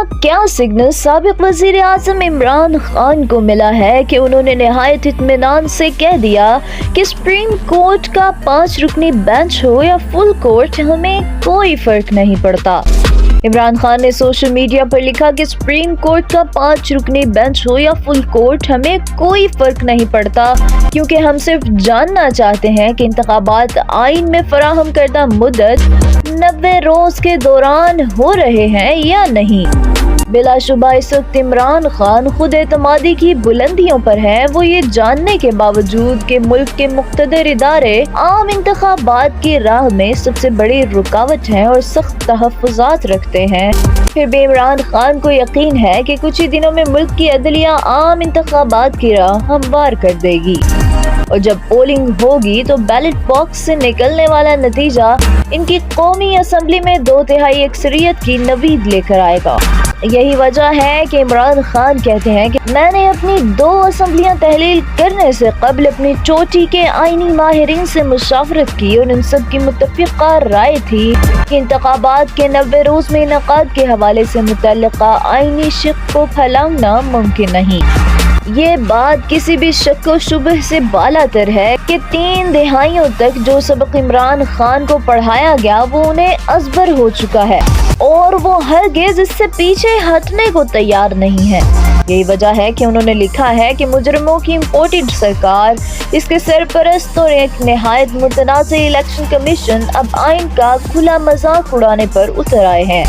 क्या सिग्नल साबिक वज़ीर आज़म इमरान खान को मिला है कि उन्होंने निहायत इत्मीनान से कह दिया कि सुप्रीम कोर्ट का 5 रुकनी बेंच हो या फुल कोर्ट, हमें कोई फर्क नहीं पड़ता। इमरान खान ने सोशल मीडिया पर लिखा कि सुप्रीम कोर्ट का 5 रुकनी बेंच हो या फुल कोर्ट, हमें कोई फर्क नहीं पड़ता, क्योंकि हम सिर्फ जानना चाहते हैं कि इंतखाबात आइन में फराहम करदा मुद्दत 90 रोज के दौरान हो रहे हैं या नहीं। बिलाशुबा इस वक्त इमरान खान खुद एतमादी की बुलंदियों पर हैं। वो ये जानने के बावजूद कि मुल्क के मुख्तदर इदारे आम इंतखाबात की राह में सबसे बड़ी रुकावट हैं और सख्त तहफ़्फ़ुज़ात रखते हैं, फिर भी इमरान खान को यकीन है कि कुछ ही दिनों में मुल्क की अदलिया आम इंतखाबात की राह हमवार कर देगी और जब पोलिंग होगी तो बैलेट बॉक्स से निकलने वाला नतीजा इनकी कौमी असम्बली में 2/3 अक्सरियत की नवीद लेकर आएगा। यही वजह है कि इमरान खान कहते हैं कि मैंने अपनी 2 असम्बलियां तहलील करने से कबल अपनी चोटी के आईनी माहिरीन से मुशावरत की और उन सब की मुत्तफ़िक़ा राय थी कि इंतखाबात के 90 रोज में इनेकाद के हवाले से मुतल्लिक़ा आईनी शिक को फैलाना मुमकिन नहीं। ये बात किसी भी शक व शुबह से बालातर है कि 3 दहाइयों तक जो सबक इमरान खान को पढ़ाया गया वो उन्हें अज़बर हो चुका है और वो हरगिज़ इससे पीछे हटने को तैयार नहीं है। यही वजह है कि उन्होंने लिखा है कि मुजरिमों की इम्पोर्टेड सरकार, इसके सरपरस्त और एक निहायत मुतनाज़ इलेक्शन कमीशन अब आइन का खुला मजाक उड़ाने पर उतर आए हैं।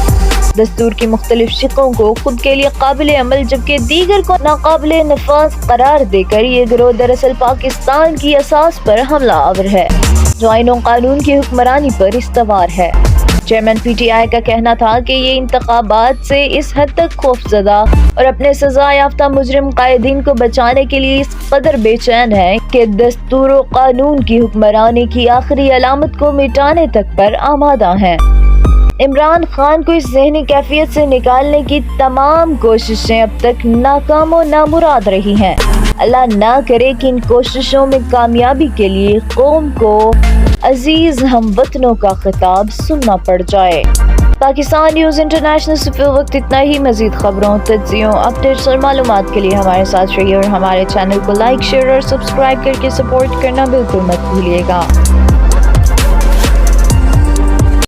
दस्तूर की मुख्तलिफ शिकों को खुद के लिए काबिल अमल जबकि दीगर को नाकाबिल नफाज करार देकर ये गिरोह दरअसल पाकिस्तान की असास पर हमला आवर है जो आइन और कानून की हुक्मरानी पर इस्तवार है। चेयरमैन PTI का कहना था कि ये इंतखाबात से इस हद तक खौफजदा और अपने सजा याफ्ता मुजरिम कायदीन को बचाने के लिए इस कदर बेचैन है कि दस्तूर और कानून की हुक्मरानी की आखिरी अलामत को मिटाने तक पर आमादा हैं। इमरान खान को इस ज़हनी कैफियत से निकालने की तमाम कोशिशें अब तक नाकाम और नामुराद रही हैं। अल्लाह ना करे कि इन कोशिशों में कामयाबी के लिए कौम को अजीज हमवतनों का खिताब सुनना पड़ जाए। पाकिस्तान न्यूज़ इंटरनेशनल से फिल वक्त इतना ही। मजीद खबरों, तज्ज़ियों, अपडेट्स और मालूमात के लिए हमारे साथ रहिए और हमारे चैनल को लाइक, शेयर और सब्सक्राइब करके सपोर्ट करना बिल्कुल मत भूलिएगा।